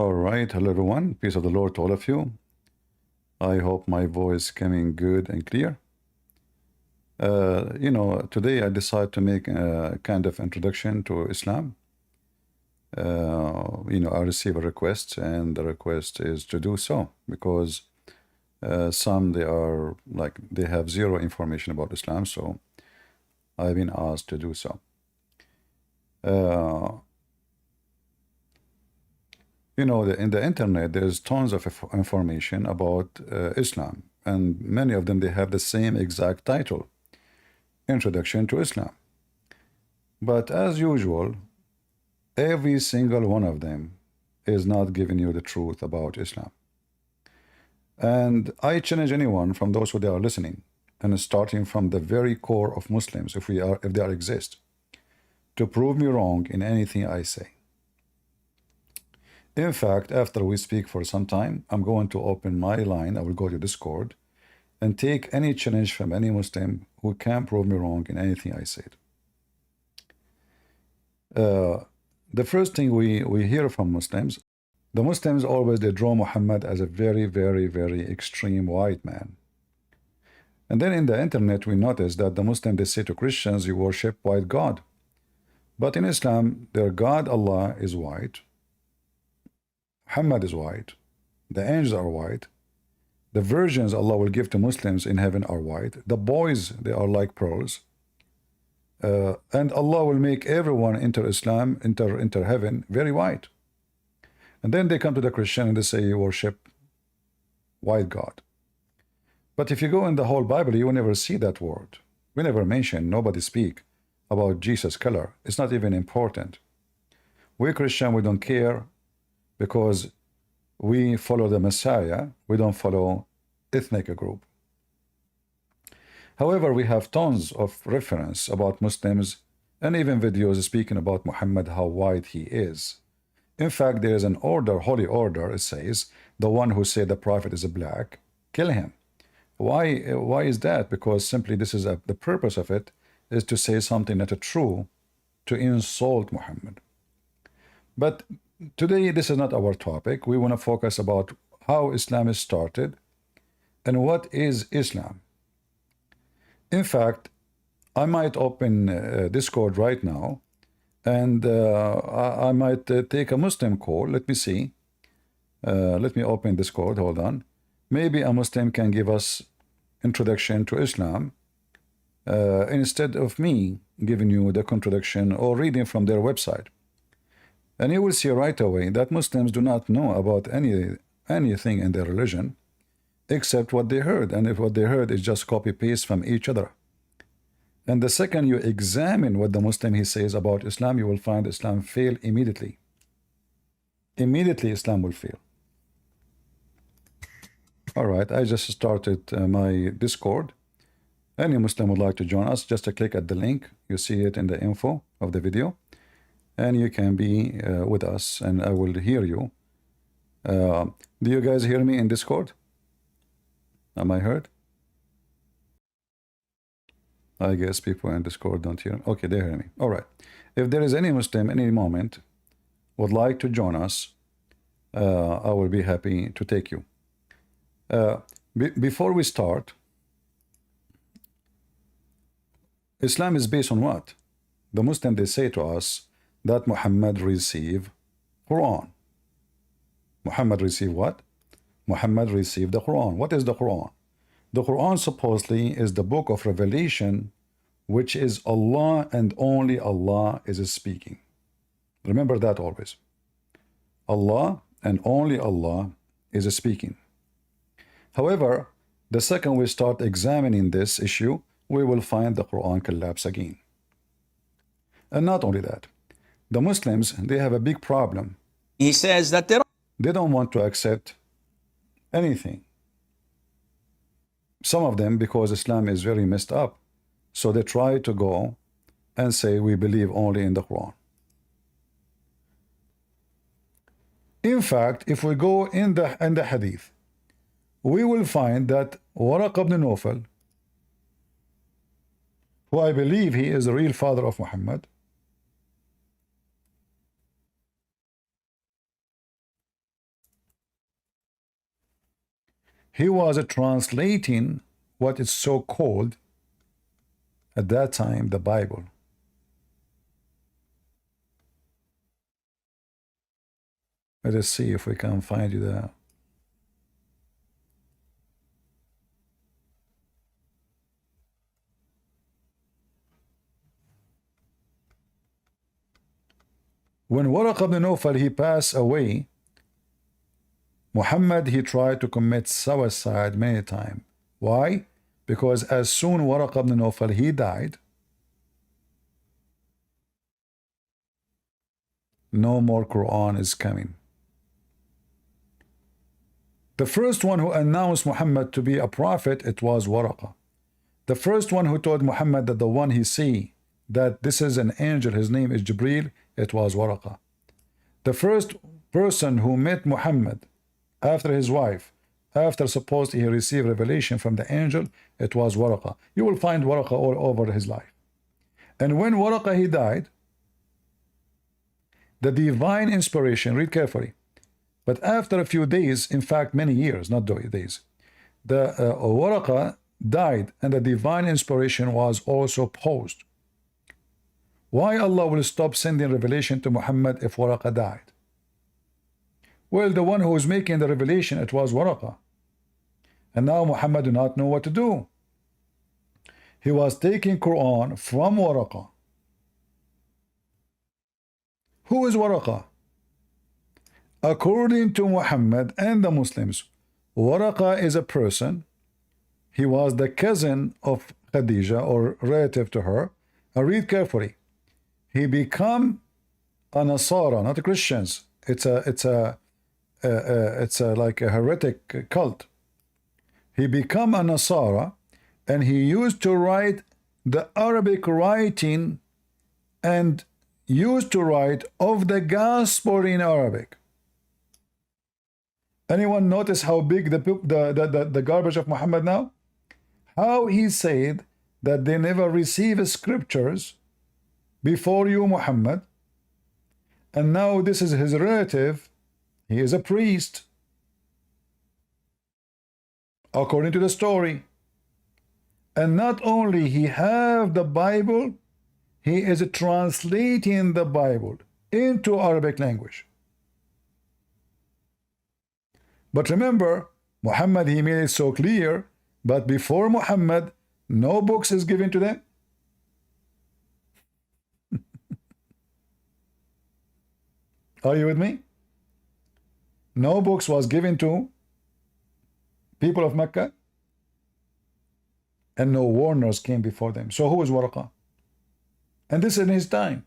All right, hello everyone. Peace of the Lord to all of you. I hope my voice coming good and clear. Today I decided to make a kind of introduction to Islam. I receive a request, and the request is to do so because some they have zero information about Islam, so I've been asked to do so. In the internet, there's tons of information about Islam, and many of them, they have the same exact title, Introduction to Islam. But as usual, every single one of them is not giving you the truth about Islam. And I challenge anyone from those who they are listening, and starting from the very core of Muslims, if they exist, to prove me wrong in anything I say. In fact, after we speak for some time, I'm going to open my line. I will go to Discord and take any challenge from any Muslim who can prove me wrong in anything I said. The first thing we hear from Muslims, the Muslims always they draw Muhammad as a very, very, very extreme white man. And then in the internet, we notice that the Muslims, they say to Christians, you worship white God. But in Islam, their God, Allah, is white. Muhammad is white. The angels are white. The virgins Allah will give to Muslims in heaven are white. The boys, they are like pearls. And Allah will make everyone enter Islam, enter heaven, very white. And then they come to the Christian and they say, you worship white God. But if you go in the whole Bible, you will never see that word. We never mention, nobody speak about Jesus' color. It's not even important. We Christian, we don't care, because we follow the Messiah, we don't follow ethnic group. However, we have tons of reference about Muslims and even videos speaking about Muhammad, how white he is. In fact, there is an order, holy order, it says, the one who said the prophet is a black, kill him. Why is that? Because simply this is the purpose of it is to say something not true, to insult Muhammad. But today, this is not our topic. We want to focus about how Islam is started and what is Islam. In fact, I might open Discord right now, and I might take a Muslim call. Let me see. Let me open Discord. Hold on. Maybe a Muslim can give us introduction to Islam instead of me giving you the introduction or reading from their website. And you will see right away that Muslims do not know about anything in their religion except what they heard. And if what they heard is just copy-paste from each other. And the second you examine what the Muslim he says about Islam, you will find Islam fail immediately. Immediately Islam will fail. All right, I just started my Discord. Any Muslim would like to join us, just to click at the link. You see it in the info of the video. And you can be with us, and I will hear you. Do you guys hear me in Discord? Am I heard? I guess people in Discord don't hear. Okay, they hear me. All right. If there is any Muslim any moment would like to join us, I will be happy to take you. Before we start, Islam is based on what? The Muslim, they say to us that Muhammad received Quran. Muhammad received what? Muhammad received the Quran. What is the Quran? The Quran supposedly is the book of revelation, which is Allah and only Allah is speaking. Remember that always. Allah and only Allah is speaking. However, the second we start examining this issue, we will find the Quran collapse again. And not only that, the Muslims, they have a big problem. He says that they don't want to accept anything. Some of them, because Islam is very messed up, so they try to go and say we believe only in the Quran. In fact, if we go in the Hadith, we will find that Waraqa ibn Nawfal, who I believe he is the real father of Muhammad, He was translating what is so called at that time the Bible. Let us see if we can find you there. When Waraqa ibn Nawfal he passed away, Muhammad he tried to commit suicide many times. Why? Because as soon Waraqa ibn Nawfal he died, no more Quran is coming. The first one who announced Muhammad to be a prophet, it was Waraqa. The first one who told Muhammad that the one he see, that this is an angel, his name is Jibreel, it was Waraqa. The first person who met Muhammad after his wife, after supposedly he received revelation from the angel, it was Waraqa. You will find Waraqa all over his life. And when Waraqa he died, the divine inspiration, read carefully, but after a few days, in fact many years, not days, the Waraqa died and the divine inspiration was also paused. Why Allah will stop sending revelation to Muhammad if Waraqa died? Well, the one who was making the revelation, it was Waraqa. And now Muhammad did not know what to do. He was taking Quran from Waraqa. Who is Waraqa? According to Muhammad and the Muslims, Waraqa is a person. He was the cousin of Khadija or relative to her. And read carefully. He become a Nasara, not a Christians. It's a like a heretic cult. He become a Nasara, and he used to write the Arabic writing and used to write of the gospel in Arabic. Anyone notice how big the garbage of Muhammad now? How he said that they never receive scriptures before you, Muhammad, and now this is his relative. He is a priest, according to the story. And not only he have the Bible, he is translating the Bible into Arabic language. But remember, Muhammad, he made it so clear, but before Muhammad, no books is given to them. Are you with me? No books was given to people of Mecca, and no warners came before them. So who was Waraqa? And this in his time.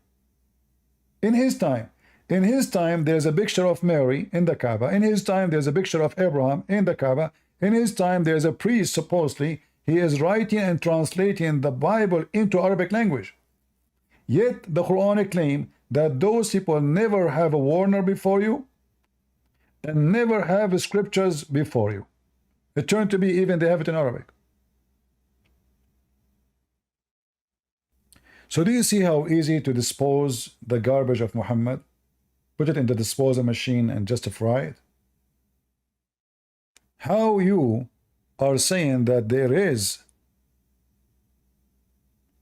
In his time. In his time, there's a picture of Mary in the Kaaba. In his time, there's a picture of Abraham in the Kaaba. In his time, there's a priest, supposedly. He is writing and translating the Bible into Arabic language. Yet the Quran claims that those people never have a warner before you and never have scriptures before you. It turned to be even they have it in Arabic. So do you see how easy to dispose the garbage of Muhammad? Put it in the disposal machine and just fry it? How you are saying that there is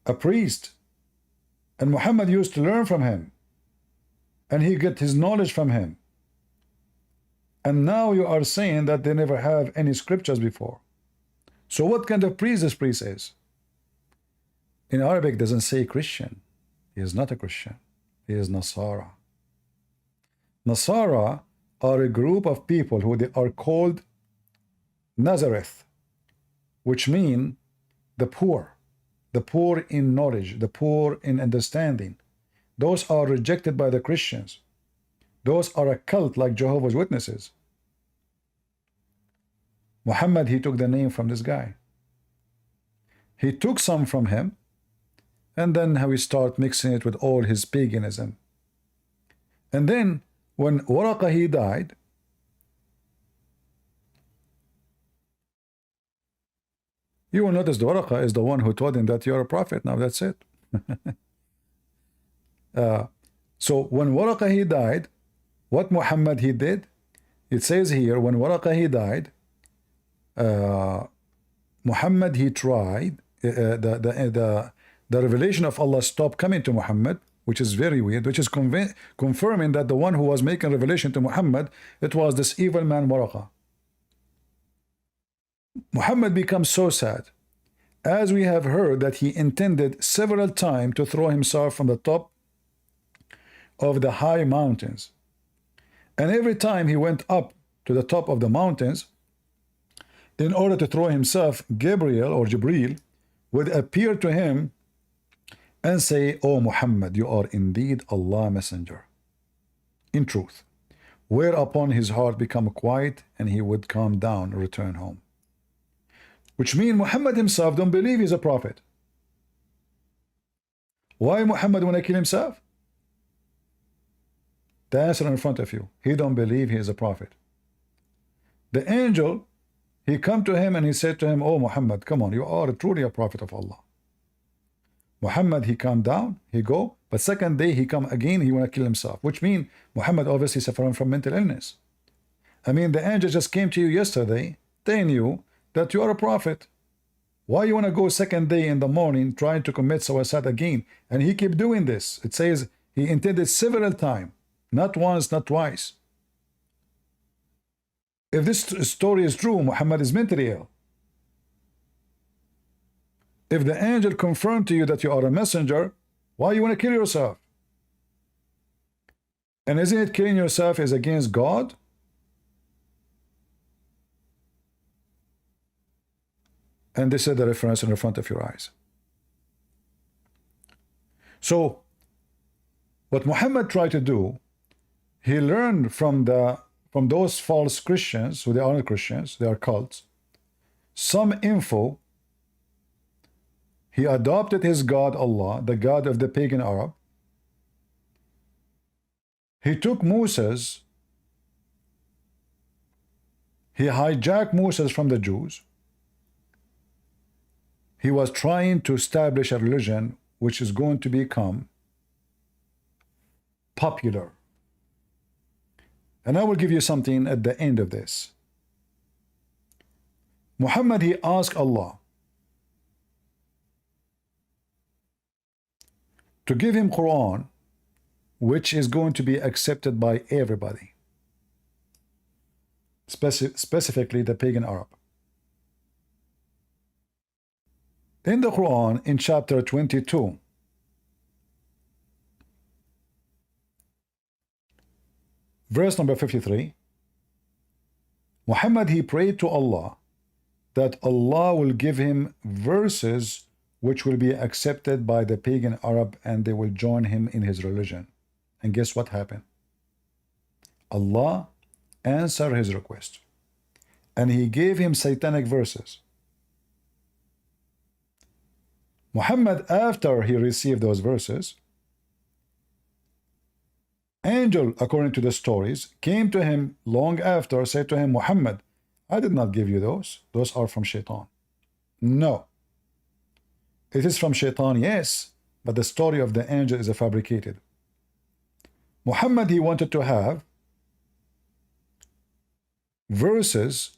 a priest and Muhammad used to learn from him and he get his knowledge from him, and now you are saying that they never have any scriptures before. So what kind of priest this priest is? In Arabic doesn't say Christian. He is not a Christian. He is Nasara. Nasara are a group of people who they are called Nazareth, which mean the poor in knowledge, the poor in understanding. Those are rejected by the Christians. Those are a cult like Jehovah's Witnesses. Muhammad, he took the name from this guy. He took some from him, and then how he start mixing it with all his paganism. And then when Waraqa he died, you will notice the Waraqa is the one who told him that you're a prophet. Now that's it. So when Waraqa he died, what Muhammad he did, it says here, when Waraqa he died, Muhammad, he tried, the revelation of Allah stopped coming to Muhammad, which is very weird, which is confirming that the one who was making revelation to Muhammad, it was this evil man Waraqa. Muhammad becomes so sad, as we have heard that he intended several times to throw himself from the top of the high mountains. And every time he went up to the top of the mountains, in order to throw himself, Gabriel or Jibril would appear to him and say, "Oh Muhammad, you are indeed Allah messenger, in truth." Whereupon his heart become quiet and he would calm down and return home. Which means Muhammad himself don't believe he's a prophet. Why Muhammad want to kill himself? The answer in front of you. He don't believe he is a prophet. The angel, he come to him and he said to him, "Oh Muhammad, come on, you are truly a prophet of Allah." Muhammad, he calmed down, he go, but second day he come again, he want to kill himself, which means Muhammad obviously suffering from mental illness. I mean, the angel just came to you yesterday, telling you that you are a prophet. Why you want to go second day in the morning trying to commit suicide again? And he keep doing this. It says he intended several times, not once, not twice. If this story is true, Muhammad is mentally ill. If the angel confirmed to you that you are a messenger, why you want to kill yourself? And isn't it killing yourself is against God? And this is the reference in the front of your eyes. So, what Muhammad tried to do, he learned from those false Christians, who they are not Christians, they are cults, some info. He adopted his God Allah, the God of the pagan Arab. He took Moses, he hijacked Moses from the Jews. He was trying to establish a religion which is going to become popular. And I will give you something at the end of this. Muhammad, he asked Allah to give him Quran, which is going to be accepted by everybody, specifically the pagan Arab. In the Quran, in chapter 22, verse number 53, Muhammad, he prayed to Allah that Allah will give him verses which will be accepted by the pagan Arab and they will join him in his religion. And guess what happened? Allah answered his request. And he gave him satanic verses. Muhammad, after he received those verses, angel, according to the stories, came to him long after, said to him, "Muhammad, I did not give you those. Those are from Shaitan." No. It is from Shaitan, yes, but the story of the angel is fabricated. Muhammad, he wanted to have verses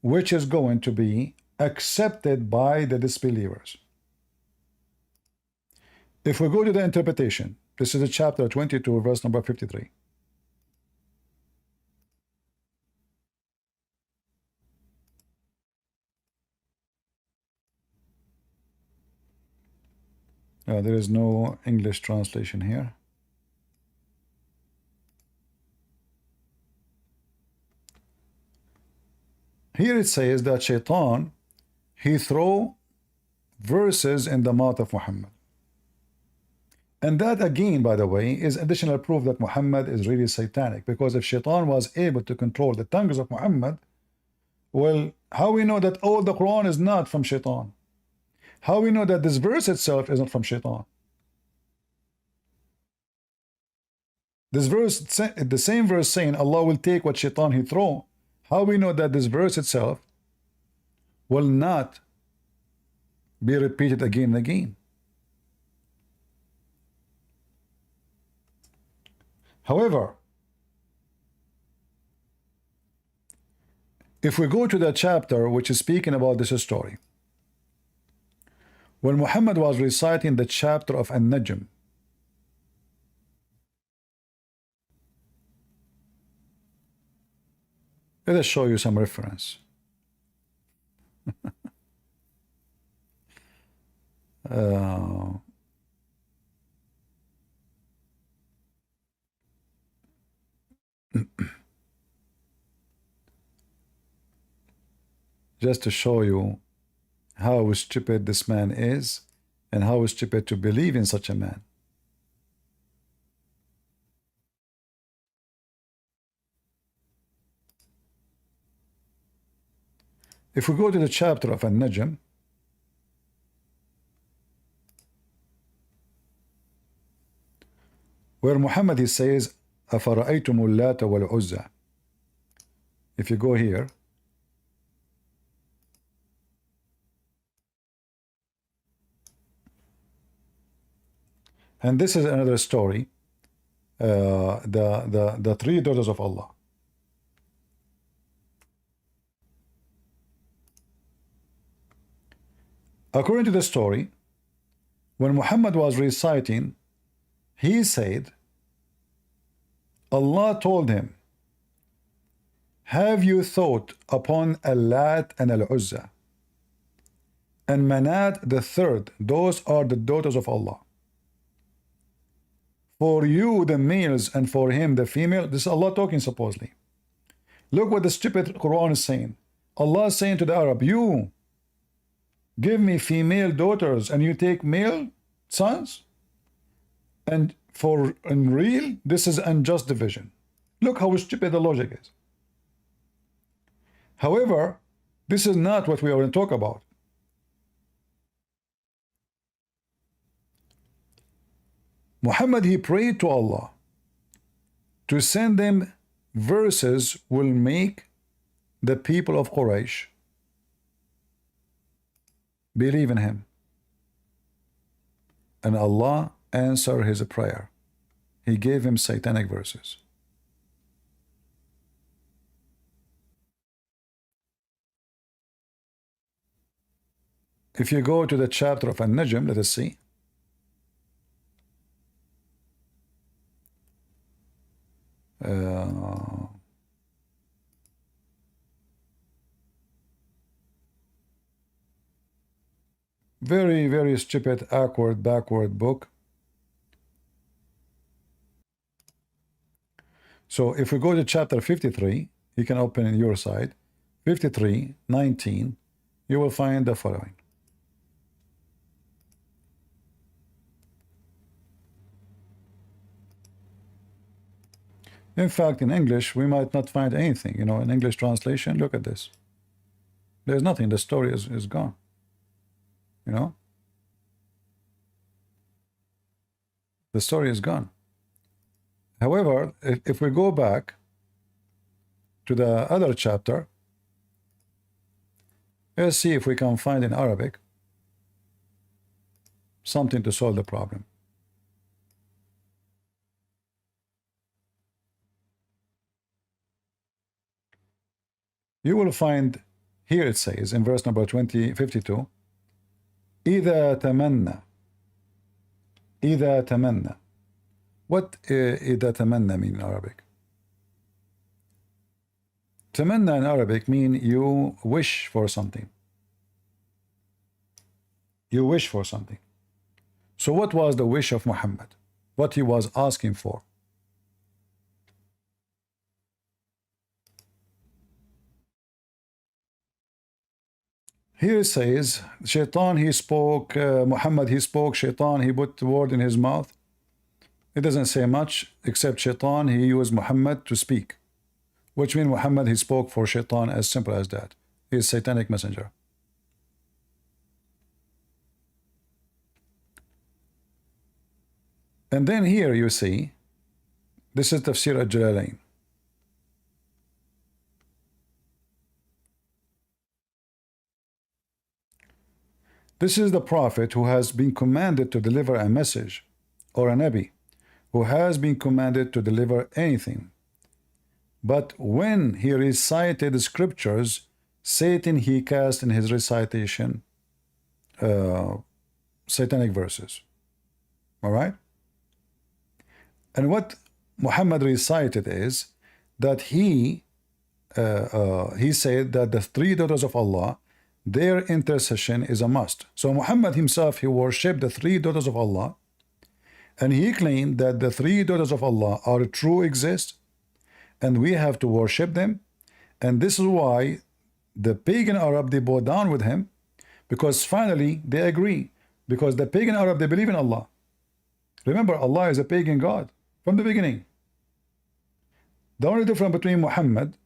which is going to be accepted by the disbelievers. If we go to the interpretation, this is the chapter 22, verse number 53. There is no English translation here. Here it says that Shaitan, he threw verses in the mouth of Muhammad. And that again, by the way, is additional proof that Muhammad is really satanic, because if Shaitan was able to control the tongues of Muhammad, well, how we know that all the Quran is not from Shaitan? How we know that this verse itself isn't from Shaitan? This verse, the same verse saying Allah will take what Shaitan he throw, how we know that this verse itself will not be repeated again and again? However, If we go to the chapter which is speaking about this story, when Muhammad was reciting the chapter of An-Najm, let us show you some reference. Just to show you how stupid this man is and how stupid to believe in such a man. If we go to the chapter of An-Najm, where Muhammad he says, أَفَرَأَيْتُمُ اللَّاتَ وَالْعُزَّى. If you go here, and this is another story, the three daughters of Allah. According to the story, when Muhammad was reciting, he said, Allah told him, have you thought upon Al-Lat and Al-Uzza and Manat the third? Those are the daughters of Allah. For you the males and for him the female. This is Allah talking supposedly. Look what the stupid Quran is saying. Allah is saying to the Arab, you give me female daughters and you take male sons? And for in real, this is unjust division. Look how stupid the logic is. However, this is not what we are going to talk about. Muhammad, he prayed to Allah to send them verses will make the people of Quraysh believe in him. And Allah answered his prayer. He gave him satanic verses. If you go to the chapter of An-Najm, let us see. Very, very stupid, awkward, backward book. So if we go to chapter 53, you can open in your side, 53:19, you will find the following. In fact, in English, we might not find anything. You know, in English translation, look at this. There's nothing. The story is gone. You know? The story is gone. However, if we go back to the other chapter, let's see if we can find in Arabic something to solve the problem. You will find here it says in verse number 52, إذا تمنى. إذا تمنى. What إذا تمنى mean in Arabic? تمنى in Arabic mean you wish for something. You wish for something. So what was the wish of Muhammad? What he was asking for? Here it says, Shaitan, he spoke, Muhammad, he spoke, Shaitan, he put the word in his mouth. It doesn't say much, except Shaitan, he used Muhammad to speak. Which means Muhammad, he spoke for Shaitan, as simple as that. He is satanic messenger. And then here you see, this is Tafsir al-Jalalain. This is the prophet who has been commanded to deliver a message, or a Nabi, who has been commanded to deliver anything. But when he recited the scriptures, Satan he cast in his recitation satanic verses. All right? And what Muhammad recited is that he said that the three daughters of Allah, their intercession is a must. So Muhammad himself, he worshipped the three daughters of Allah, and he claimed that the three daughters of Allah are true exist, and we have to worship them. And this is why the pagan Arab, they bow down with him, because finally they agree. Because the pagan Arab, they believe in Allah. Remember, Allah is a pagan God from the beginning. The only difference between Muhammad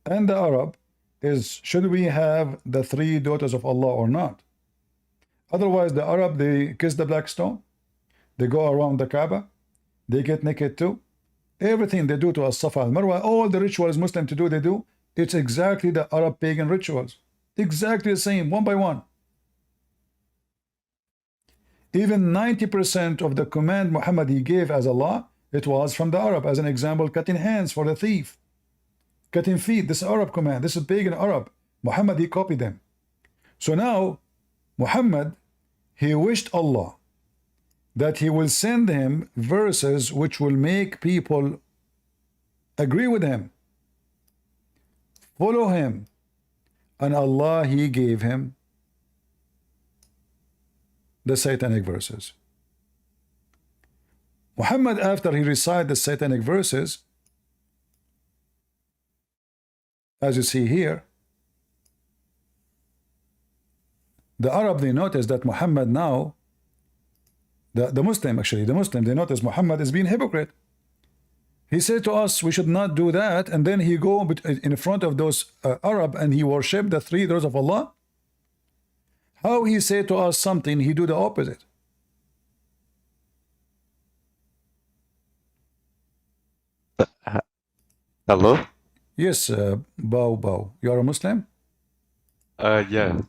and the Arab is, should we have the three daughters of Allah or not? Otherwise, the Arab, they kiss the black stone, they go around the Kaaba, they get naked too. Everything they do to As-Safa al-Marwa, all the rituals Muslim to do, they do. It's exactly the Arab pagan rituals. Exactly the same, one by one. Even 90% of the command Muhammad he gave as Allah, it was from the Arab. As an example, cutting hands for the thief, cutting feet. This is Arab command. This is pagan Arab. Muhammad he copied them. So now Muhammad, he wished Allah that he will send him verses which will make people agree with him, follow him, and Allah he gave him the satanic verses. Muhammad, after he recited the satanic verses, as you see here, the Arab, they notice that Muhammad now, the Muslim, they notice Muhammad is being hypocrite. He said to us, we should not do that, and then he go in front of those Arab and he worship the three daughters of Allah. How he say to us something, he do the opposite. Hello? Yes, Bao. You are a Muslim? Yeah.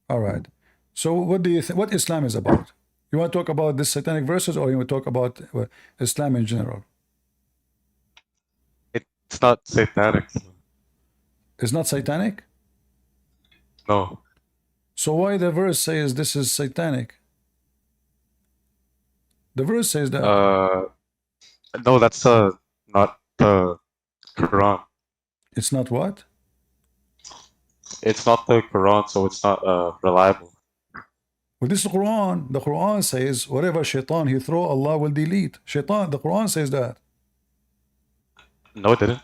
All right. So what do you think? What Islam is about? You want to talk about this satanic verses, or you want to talk about Islam in general? It's not satanic. It's not satanic? No. So why the verse says this is satanic? The verse says that. No, that's not the Quran. It's not what? It's not the Quran, so it's not reliable. Well, this is Quran. The Quran says whatever shaitan he throw, Allah will delete. Shaitan, the Quran says that. No, it didn't.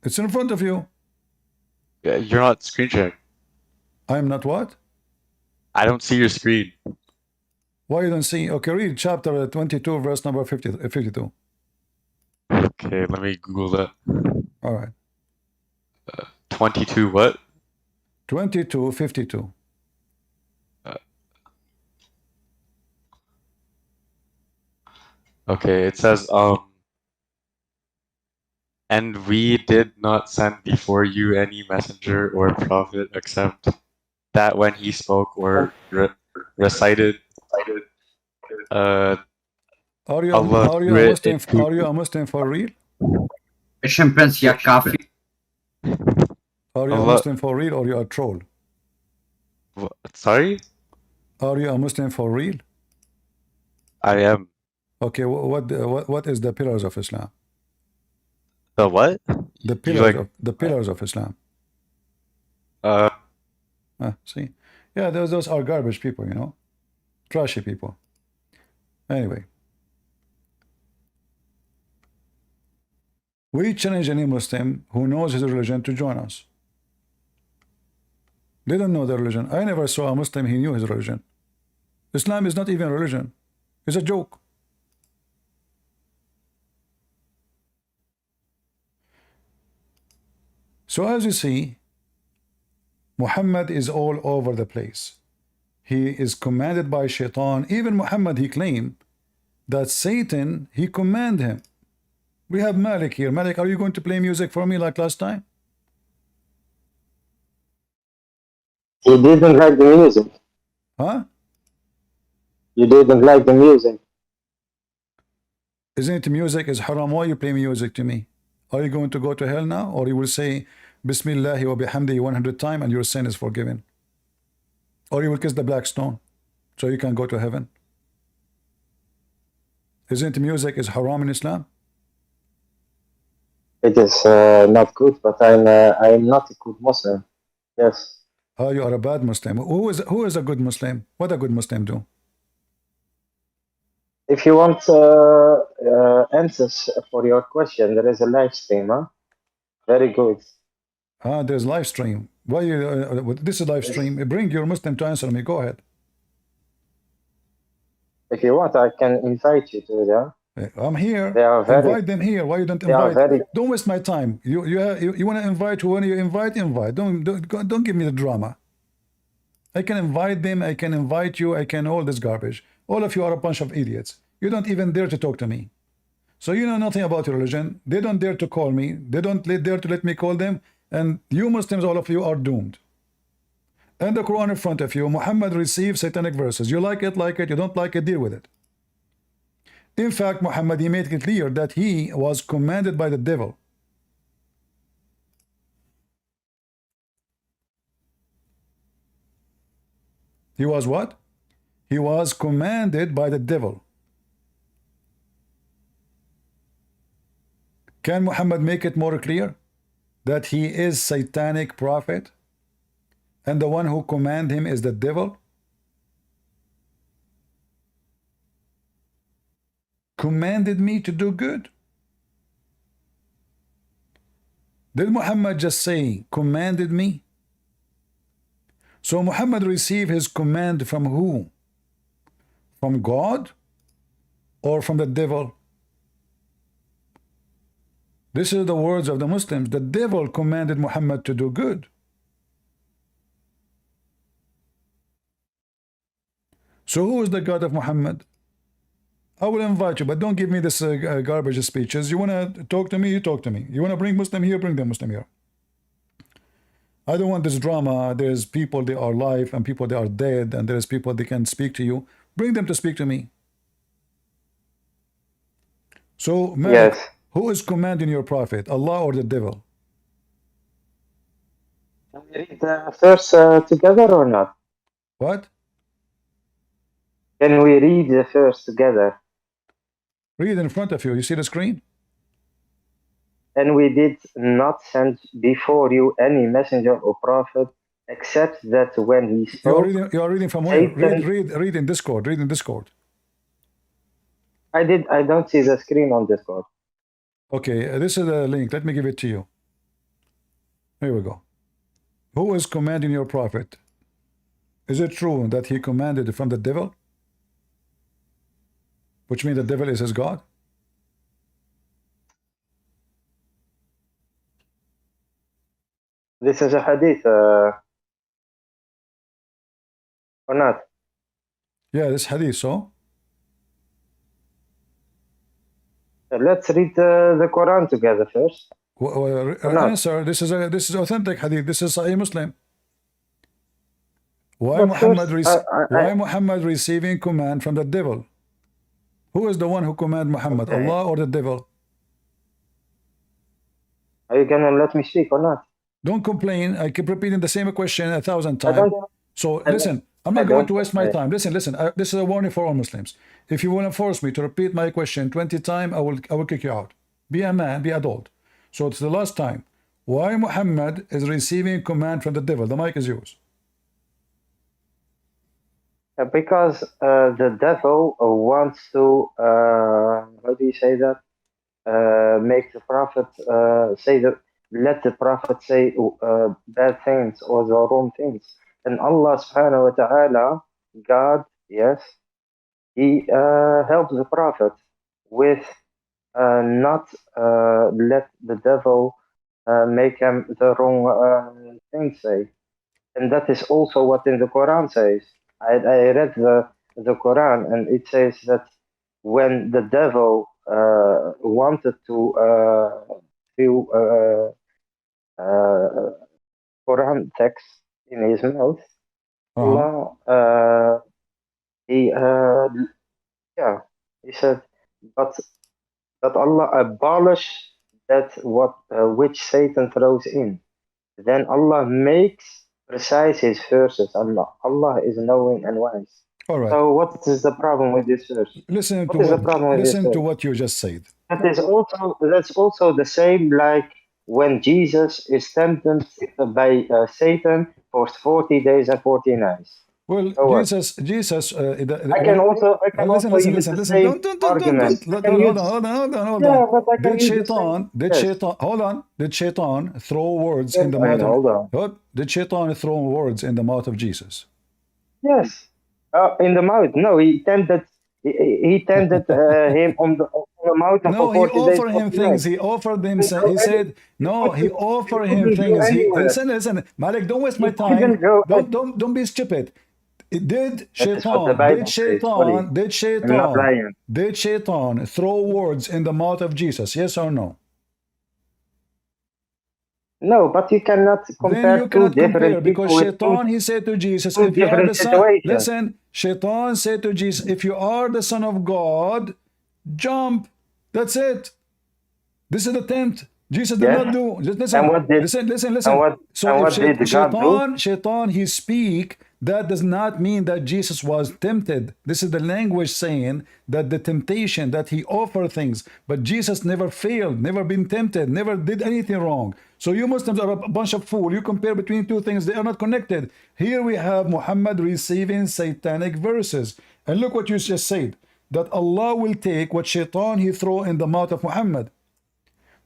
It's in front of you. You're not screen sharing. I am not what? I don't see your screen. Why you don't see? Okay, read chapter 22, verse number 52. Okay, let me Google that. All right. 22 what? 22:52. Okay, it says, and we did not send before you any messenger or prophet except that when he spoke or recited, Are you Allah a Muslim? Are you a Muslim for real? Ești pensia kafir. Are you a Allah. Muslim for real, or you are a troll? Sorry? Are you a Muslim for real? I am. Okay, what is the pillars of Islam? The what? The pillars of Islam. See, yeah, those are garbage people, you know, trashy people. Anyway, we challenge any Muslim who knows his religion to join us. They don't know their religion. I never saw a Muslim he knew his religion. Islam is not even a religion. It's a joke. So as you see, Muhammad is all over the place. He is commanded by Shaitan. Even Muhammad, he claimed that Satan, he commanded him. We have Malik here. Malik, are you going to play music for me like last time? You didn't like the music. Huh? You didn't like the music. Isn't it music is haram? Why you play music to me? Are you going to go to hell now? Or you will say Bismillah wa bihamdihi 100 times and your sin is forgiven? Or you will kiss the black stone so you can go to heaven? Isn't music is haram in Islam? It is not good, but I'm not a good Muslim. Yes. Oh, you are a bad Muslim. Who is a good Muslim? What a good Muslim do? If you want answers for your question, there is a live stream. Huh? Very good. Ah, there's live stream. Why you? This is live stream. Bring your Muslim to answer me. Go ahead. If you want, I can invite you to them. I'm here. They are very. Invite them here. Why you don't They are invite? very. Don't waste my time. You want to invite who you invite? Don't give me the drama. I can invite them. I can invite you. I can all this garbage. All of you are a bunch of idiots. You don't even dare to talk to me. So you know nothing about your religion. They don't dare to call me. They don't dare to let me call them. And you Muslims, all of you are doomed. And the Quran in front of you, Muhammad received satanic verses. You like it, like it. You don't like it, deal with it. In fact, Muhammad, he made it clear that he was commanded by the devil. He was what? He was commanded by the devil. Can Muhammad make it more clear that he is satanic prophet and the one who command him is the devil? Commanded me to do good. Did Muhammad just say commanded me? So Muhammad received his command from who? From God or from the devil? This is the words of the Muslims. The devil commanded Muhammad to do good. So who is the God of Muhammad? I will invite you, but don't give me this garbage speeches. You want to talk to me, you talk to me. You want to bring Muslim here, bring the Muslim here. I don't want this drama. There's people, they are alive, and people, they are dead, and there's people, they can speak to you. Bring them to speak to me. So, Malik, Yes. who is commanding your prophet, Allah or the devil? Can we read the verse together or not? What? Can we read the verse together? Read in front of you. You see the screen? And we did not send before you any messenger or prophet, except that when he spoke. You are reading from where? Satan, Read in Discord. Read in Discord. I don't see the screen on Discord. Okay, this is a link. Let me give it to you. Here we go. Who is commanding your prophet? Is it true that he commanded from the devil? Which means the devil is his God? This is a hadith, or not? Yeah, this hadith, so? Let's read the Quran together first. Answer, this is authentic hadith. This is Sahih Muslim. Why But Muhammad first, why Muhammad receiving command from the devil? Who is the one who command Muhammad, Okay. Allah or the devil? Are you gonna let me speak or not? Don't complain. I keep repeating the same question 1,000 I times. don't. So I listen, I'm I not going don't- to waste my I- time. Listen. This is a warning for all Muslims. If you want to force me to repeat my question 20 times, I will kick you out. Be a man, be adult. So it's the last time. Why Muhammad is receiving command from the devil? The mic is yours. Because the devil wants to, how do you say that? Make the prophet let the prophet say bad things or the wrong things. And Allah subhanahu wa ta'ala, God, yes, He helps the prophet with not let the devil make him the wrong thing say. And that is also what in the Quran says. I read the Quran and it says that when the devil wanted to do Quran text in his mouth, Allah, he yeah, he said, but that Allah abolished that which Satan throws in. Then Allah makes precise his verses. Allah is knowing and wise. All right. So what is the problem with this verse? Listen to What is the problem with this listen to verse? what you just said. That's also the same like when Jesus is tempted by Satan for 40 days and 40 nights. Well, So what? Jesus. I can Listen, also use the listen. same argument. I can Hold use, on, hold yeah, on. but I can Did use the same. Shaitan, Yes, hold on. Did Shaitan throw words yes, in the I mouth know. of, Hold on. what? Did Shaitan throw words in the mouth of Jesus? Yes, in the mouth. No, he tempted. He tempted him on the mountain for No, he 40 days, offered him 40 things. nights. He offered him, He he said, no, he offered him couldn't go things. anywhere. Listen, Malik, don't waste He my time. couldn't go. Don't be stupid. That is what the Bible says, buddy. I'm not lying. Did Shaitan throw words in the mouth of Jesus? Yes or no? No, but you cannot Then you compare two cannot compare different because people with Shaitan, he said to Jesus, two if you are the different son, situations. listen, Shaitan said to Jesus, if you are the son of God, jump. That's it. This is the attempt. Jesus did not Yes. do. Just And listen. So and if what did God do? Shaitan, he speak, that does not mean that Jesus was tempted. This is the language saying that the temptation, that he offered things, but Jesus never failed, never been tempted, never did anything wrong. So you Muslims are a bunch of fools. You compare between two things, they are not connected. Here we have Muhammad receiving satanic verses. And look what you just said, that Allah will take what Shaitan he throw in the mouth of Muhammad.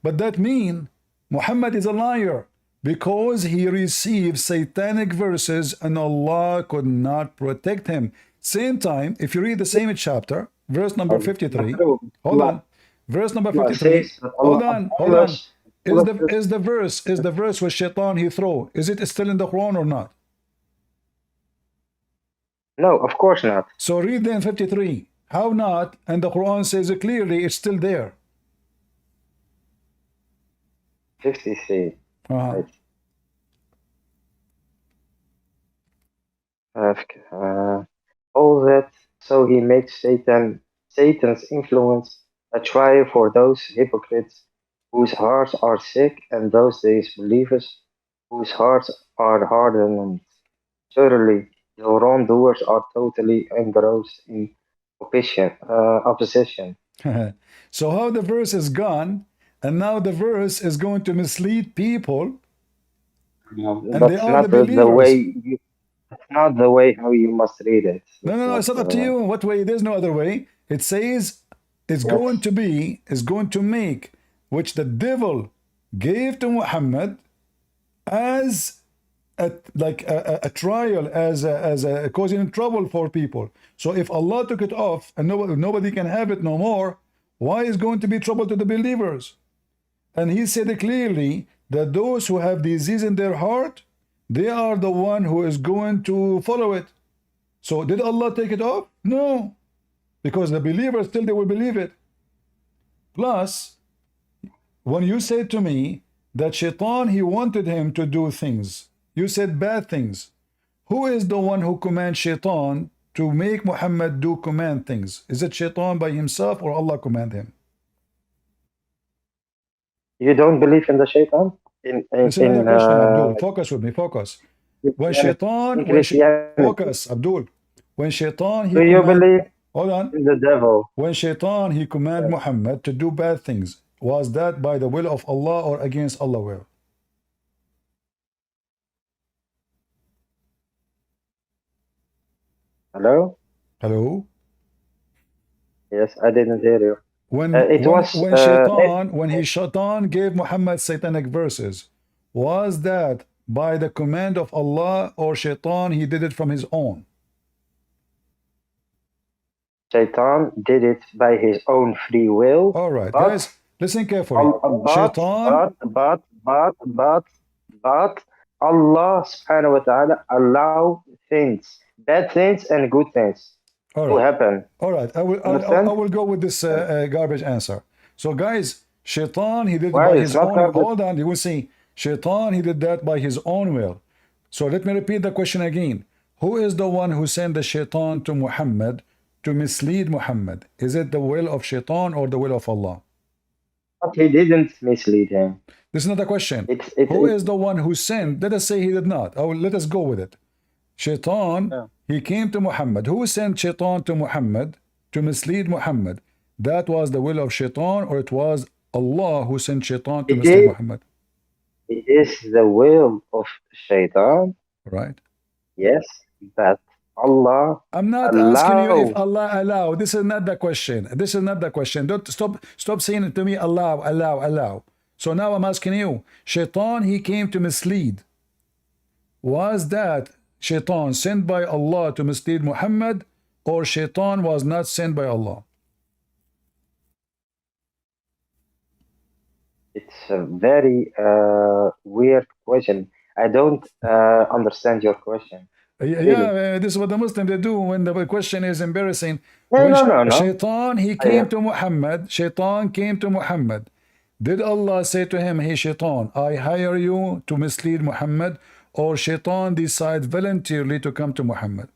But that means Muhammad is a liar because he received satanic verses and Allah could not protect him. Same time, if you read the same chapter, verse number 53, hold on, verse number 53, hold on. Is the verse with Shaitan he throw, is it still in the Quran or not? No, of course not. So read then 53. How not? And the Quran says it clearly, it's still there. 53. Uh-huh. All that, so he makes Satan's influence a trial for those hypocrites whose hearts are sick and those disbelievers whose hearts are hardened. Surely the wrongdoers are totally engrossed in opposition. So how the verse is gone, and now the verse is going to mislead people, and they are the believers. That's not the way how you must read it. No, it's not up to you. In what way? There's no other way. It says it's going to make which the devil gave to Muhammad as a trial, as a causing trouble for people. So if Allah took it off and nobody can have it no more, why is going to be trouble to the believers? And he said clearly that those who have disease in their heart, they are the one who is going to follow it. So did Allah take it off? No, because the believers still they will believe it. Plus, when you said to me that Shaitan he wanted him to do things, you said bad things. Who is the one who commands Shaitan to make Muhammad do command things? Is it Shaitan by himself or Allah command him? You don't believe in the Shaitan? This is another question, Abdul. Focus with me, focus. When Shaitan, focus, Abdul. When Shaitan he do you believe hold on. in the devil? When Shaitan he commanded Muhammad to do bad things, was that by the will of Allah or against Allah's will? Hello? Hello? Yes, I didn't hear you. When Shaitan gave Muhammad satanic verses, was that by the command of Allah or Shaitan he did it from his own? Shaitan did it by his own free will. All right, guys, listen carefully. But Allah subhanahu wa ta'ala allow things, bad things and good things to happen. All right, I will go with this garbage answer. So guys, Shaitan he did it by his own will. Hold on, you will see. Shaitan he did that by his own will. So let me repeat the question again. Who is the one who sent the Shaitan to Muhammad to mislead Muhammad? Is it the will of Shaitan or the will of Allah? But he didn't mislead him. This is not a question. It's Who is the one who sinned? Let us say he did not. Let us go with it. Shaitan, Yeah. he came to Muhammad. Who sent Shaitan to Muhammad to mislead Muhammad? That was the will of Shaitan, or it was Allah who sent Shaitan to mislead Muhammad? It is the will of Shaitan, Right? yes, but Allah I'm not asking you if allow. Allah allow. This is not the question. This is not the question. Don't stop saying it to me. Allow. So now I'm asking you. Shaitan, he came to mislead. Was that Shaitan sent by Allah to mislead Muhammad, or Shaitan was not sent by Allah? It's a very weird question. I don't understand your question. Yeah, this is what the Muslims they do when the question is embarrassing. No. Shaitan, he came to Muhammad. Shaitan came to Muhammad. Did Allah say to him, hey Shaitan, I hire you to mislead Muhammad, or Shaitan decide voluntarily to come to Muhammad?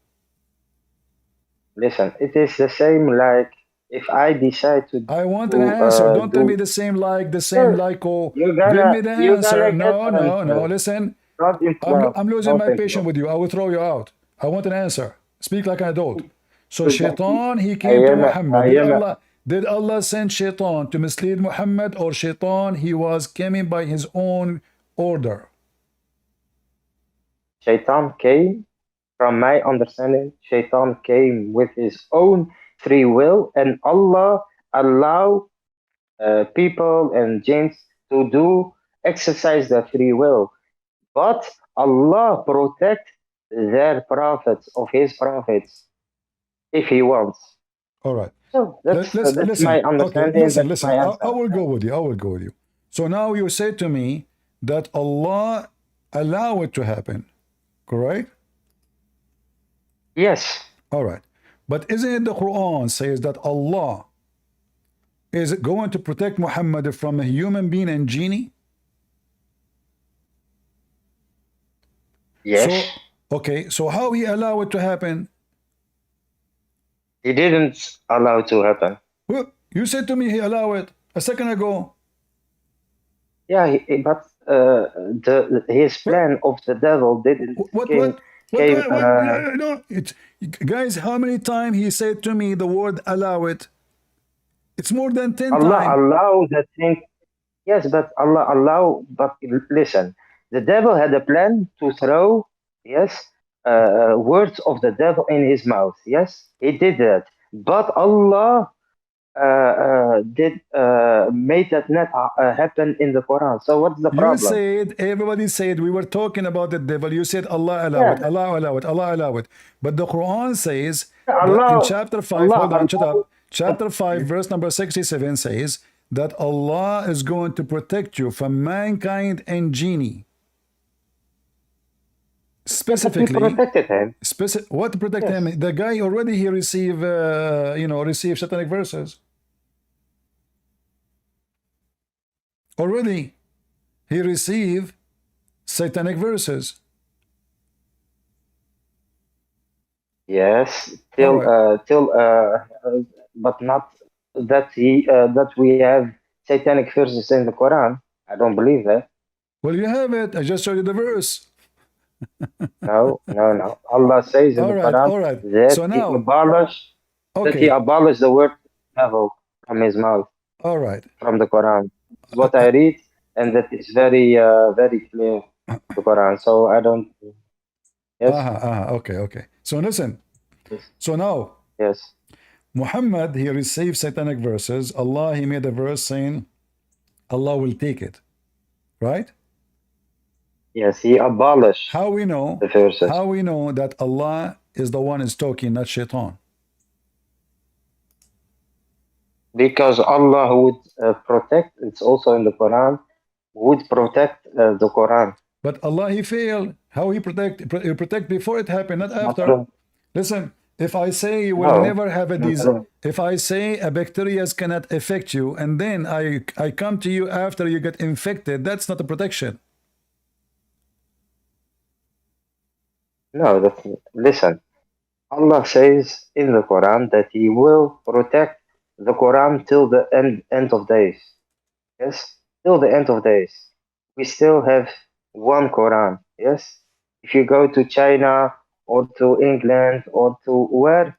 Listen, it is the same like if I decide to. I want an answer. Don't tell me the same like, oh, give me the answer. No, listen. I'm losing my patience with you. I will throw you out. I want an answer. Speak like an adult. So Shaitan, he came to Muhammad. Did Allah send Shaitan to mislead Muhammad, or Shaitan, he was coming by his own order? Shaitan came, from my understanding, Shaitan came with his own free will, and Allah allow people and jinns to do exercise their free will. But Allah protect their prophets of his prophets if he wants. All right. So that's listen. my understanding. Okay, listen. My answer. I will go with you. So now you say to me that Allah allow it to happen, correct? Yes. All right. But isn't it the Quran says that Allah is going to protect Muhammad from a human being and genie? Yes. So how he allow it to happen? He didn't allow it to happen. Well, you said to me he allow it a second ago. Yeah, but his plan of the devil didn't guys, how many times he said to me the word allow it? It's more than 10 times. Allah allow the thing. Yes, but Allah allow. But listen, the devil had a plan to throw words of the devil in his mouth. Yes, he did that. But Allah did made that not happen in the Quran. So what's the problem? You said, everybody said, we were talking about the devil. You said Allah allow it, Allah allow it. But the Quran says in chapter 5, hold on, shut up. Chapter 5, verse number 67 says that Allah is going to protect you from mankind and genie. Specifically, he protected him. What protect him? The guy already he received, received satanic verses. Already, he received satanic verses. Yes, but not that that we have satanic verses in the Quran. I don't believe that. Well, you have it. I just showed you the verse. No. Allah says in the Quran that he abolished the word devil from his mouth. All right. From the Quran. What I read, and that is very, very clear, the Quran. So I don't. Yes. Okay. So listen. Yes. So now. Yes. Muhammad, he received satanic verses. Allah, he made a verse saying, Allah will take it. Right? Yes, he abolished how we know the verses. How we know that Allah is the one is talking, not Shaitan? Because Allah would protect, it's also in the Quran, would protect the Quran. But Allah, he failed. How he protect? He protect before it happened, not after. Listen, if I say you will never have a disease, if I say a bacteria cannot affect you, and then I come to you after you get infected, that's not a protection. No, listen. Allah says in the Quran that He will protect the Quran till the end of days. Yes, till the end of days, we still have one Quran. Yes, if you go to China or to England or to where,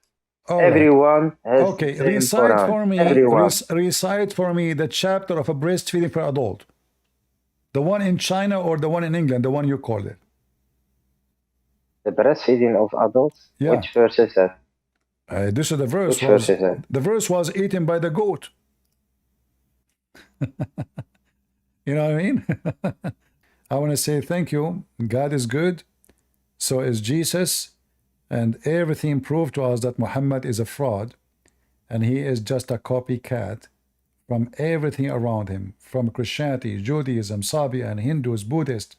All right. everyone has the Okay, same Quran. Everyone. recite for me the chapter of a breastfeeding for adult. The one in China or the one in England, the one you called it. The breastfeeding of adults. Yeah. Which verse is that? This is the verse. Which verse is that? The verse was eaten by the goat. You know what I mean? I want to say thank you. God is good. So is Jesus. And everything proved to us that Muhammad is a fraud. And he is just a copycat from everything around him. From Christianity, Judaism, Sabian, Hindus, Buddhist,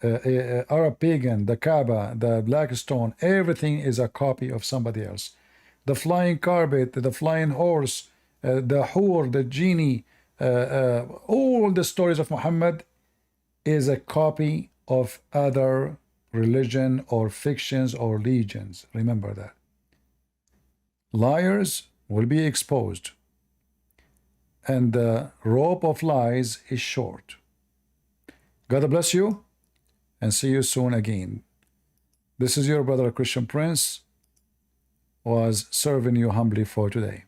Arab pagan, the Kaaba, the black stone. Everything is a copy of somebody else. The flying carpet, the flying horse, the hur, the genie, all the stories of Muhammad is a copy of other religion or fictions or legions. Remember that. Liars will be exposed, and the rope of lies is short. God bless you, and see you soon again. This is your brother Christian Prince, was serving you humbly for today.